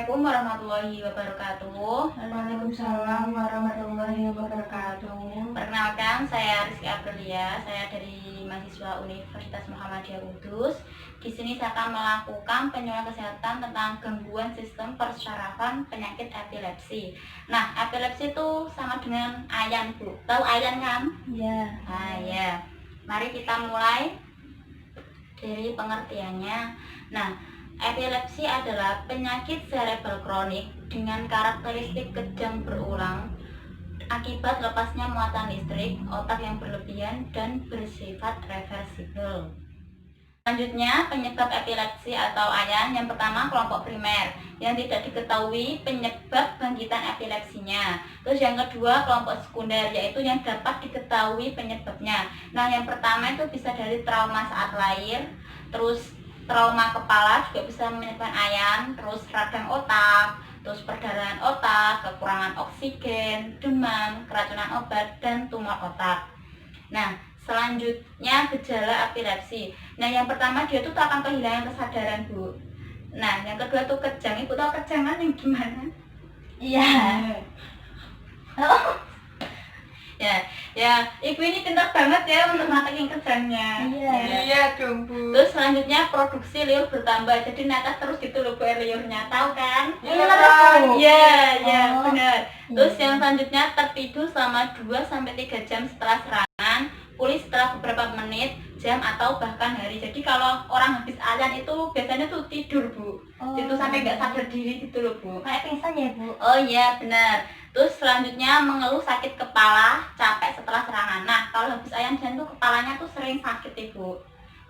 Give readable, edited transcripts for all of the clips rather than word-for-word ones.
Assalamualaikum warahmatullahi wabarakatuh. Waalaikumsalam warahmatullahi wabarakatuh. Perkenalkan, saya Rizky Aprilia. Saya dari mahasiswa Universitas Muhammadiyah Kudus. Di sini saya akan melakukan penyuluhan kesehatan tentang gangguan sistem persyarafan penyakit epilepsi. Nah, epilepsi itu sama dengan ayan, Bu. Tahu ayan kan? Ya. Nah, ya. Mari kita mulai dari pengertiannya. Nah, epilepsi adalah penyakit cerebral kronik dengan karakteristik kejang berulang akibat lepasnya muatan listrik otak yang berlebihan dan bersifat reversibel. Selanjutnya, penyebab epilepsi atau ayan. Yang pertama, kelompok primer yang tidak diketahui penyebab bangkitan epilepsinya. Terus yang kedua, kelompok sekunder, yaitu yang dapat diketahui penyebabnya. Nah, yang pertama itu bisa dari trauma saat lahir, terus trauma kepala juga bisa menyebabkan ayan, terus radang otak, terus perdarahan otak, kekurangan oksigen, demam, keracunan obat, dan tumor otak. Nah, selanjutnya gejala epilepsi. Nah, yang pertama dia tuh akan kehilangan kesadaran, Bu. Nah, yang kedua tuh kejang. Ibu tahu kejang kan yang gimana? Iya. Ya, ibu ini pintar banget ya untuk matematik kejangnya. Iya. Iya dong, Bu. Terus selanjutnya produksi liur bertambah. Jadi netes terus gitu loh, Bu, air liurnya. Tahu kan? Iya, tahu. Iya, Oh. benar. Terus Iya. yang selanjutnya tertidur selama 2-3 jam setelah serangan, pulih setelah beberapa menit, jam, atau bahkan hari. Jadi kalau orang habis ayan itu biasanya tuh tidur, Bu. Oh. Itu sampai nggak sadar diri gitu loh, Bu. Kayak pingsan ya, Bu? Oh iya, benar. Terus selanjutnya mengeluh sakit kepala, capek setelah serangan. Nah, kalau habis ayan jantung kepalanya tuh sering sakit, Ibu.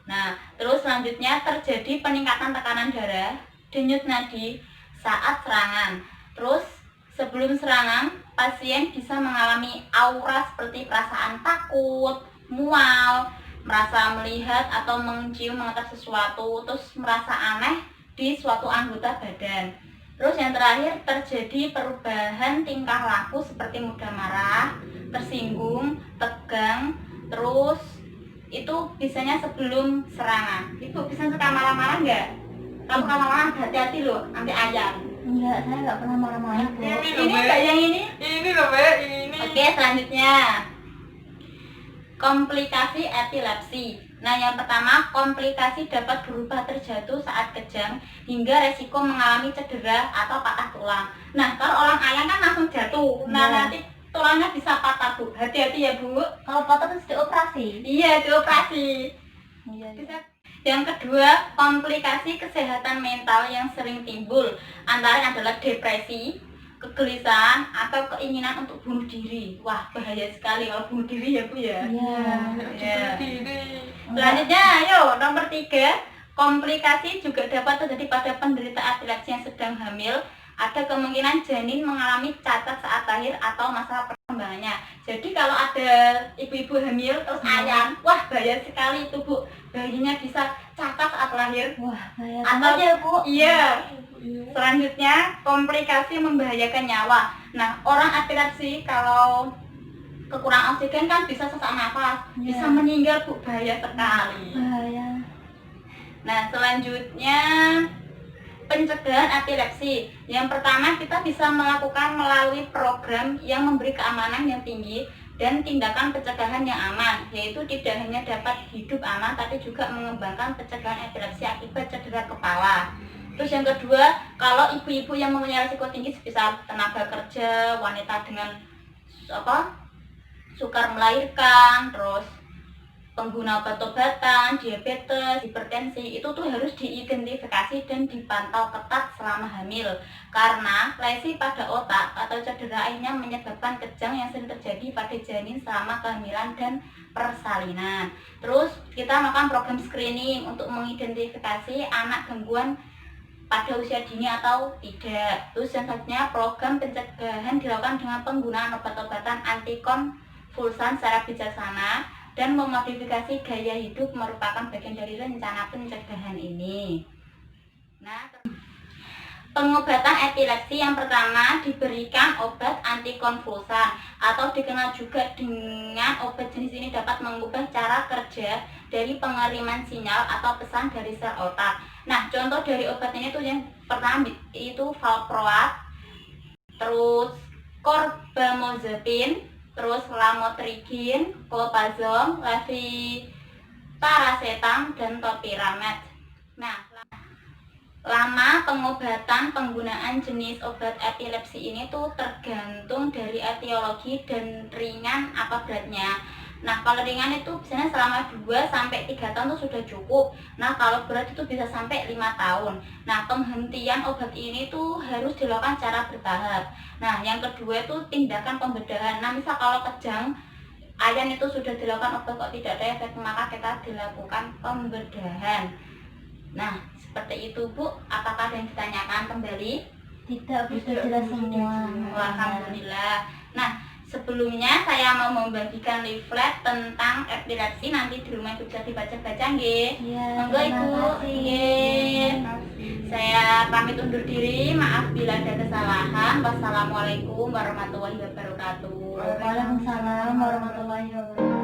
Nah, terus selanjutnya terjadi peningkatan tekanan darah, denyut nadi saat serangan. Terus sebelum serangan, pasien bisa mengalami aura seperti perasaan takut, mual, merasa melihat atau mencium mengetahui sesuatu, terus merasa aneh di suatu anggota badan. Terus yang terakhir terjadi perubahan tingkah laku seperti mudah marah, tersinggung, tegang, terus itu biasanya sebelum serangan. Ibu bisa suka marah-marah nggak? Kalau marah-marah hati-hati loh, nanti ayan. Enggak, saya nggak pernah marah-marah, Bu. Ini enggak yang ini? Ini loh, Mbak, ini. Oke, selanjutnya komplikasi epilepsi. Nah, yang pertama, komplikasi dapat berubah terjatuh saat kejang hingga resiko mengalami cedera atau patah tulang. Nah, kalau orang ayan kan langsung jatuh. Nah, Iya. nanti tulangnya bisa patah, Bu. Hati-hati ya, Bu. Kalau patah terus dioperasi? Iya, dioperasi. Iya. Yang kedua, komplikasi kesehatan mental yang sering timbul antara adalah depresi, kegelisahan, atau keinginan untuk bunuh diri. Wah, bahaya sekali kalau bunuh diri ya, Bu ya. Iya. Iya. Berdiri. Selanjutnya, ayo nomor 3, komplikasi juga dapat terjadi pada penderita epilepsi yang sedang hamil. Ada kemungkinan janin mengalami cacat saat lahir atau masa perkembangannya. Jadi kalau ada ibu-ibu hamil terus ayan, wah bahaya sekali itu, Bu. Bayinya bisa cacat saat lahir. Wah, bahaya Atau banget ya, Bu. Iya. Selanjutnya, komplikasi membahayakan nyawa. Nah, orang epilepsi kalau kekurangan oksigen kan bisa sesak nafas, Iya. bisa meninggal, Bu. Bahaya sekali. Bahaya. Nah, selanjutnya pencegahan epilepsi. Yang pertama, kita bisa melakukan melalui program yang memberi keamanan yang tinggi dan tindakan pencegahan yang aman, yaitu tidak hanya dapat hidup aman tapi juga mengembangkan pencegahan epilepsi akibat cedera kepala. Terus yang kedua, kalau ibu-ibu yang mempunyai risiko tinggi seperti tenaga kerja, wanita dengan sukar melahirkan, terus pengguna obat-obatan, diabetes, hipertensi, itu tuh harus diidentifikasi dan dipantau ketat selama hamil. Karena lesi pada otak atau cedera akhirnya menyebabkan kejang yang sering terjadi pada janin selama kehamilan dan persalinan. Terus kita melakukan program screening untuk mengidentifikasi anak gangguan pada usia dini atau tidak. Terus yang selanjutnya, program pencegahan dilakukan dengan penggunaan obat-obatan antikonvulsan secara bijaksana dan memodifikasi gaya hidup merupakan bagian dari rencana pencegahan ini. Nah, Pengobatan epilepsi yang pertama diberikan obat antikonvulsan atau dikenal juga dengan obat jenis ini dapat mengubah cara kerja dari pengiriman sinyal atau pesan dari sel otak. Nah, contoh dari obat ini tuh yang pertama itu valproat, terus carbamazepine, terus lamotrigine, clobazam, levetiracetam, dan topiramate. Nah, lama pengobatan penggunaan jenis obat epilepsi ini tuh tergantung dari etiologi dan ringan apa beratnya. Nah, kalau ringan itu biasanya selama 2 sampai 3 tahun tuh sudah cukup. Nah, kalau berat itu bisa sampai 5 tahun. Nah, penghentian obat ini tuh harus dilakukan secara bertahap. Nah, yang kedua itu tindakan pembedahan. Nah, misal kalau kejang ayan itu sudah dilakukan obat kok tidak ada efek, maka kita dilakukan pembedahan. Nah, seperti itu Bu. Apakah ada yang ditanyakan kembali? Tidak, Bu, sudah jelas semua. Alhamdulillah. Nah, sebelumnya saya mau membagikan leaflet tentang epilepsi, nanti di rumah bisa dibaca-baca nggih. Iya, Monggo terima Ibu. kasih. Nggih. Saya pamit undur diri. Maaf bila ada kesalahan. Wassalamualaikum warahmatullahi wabarakatuh. Waalaikumsalam warahmatullahi wabarakatuh.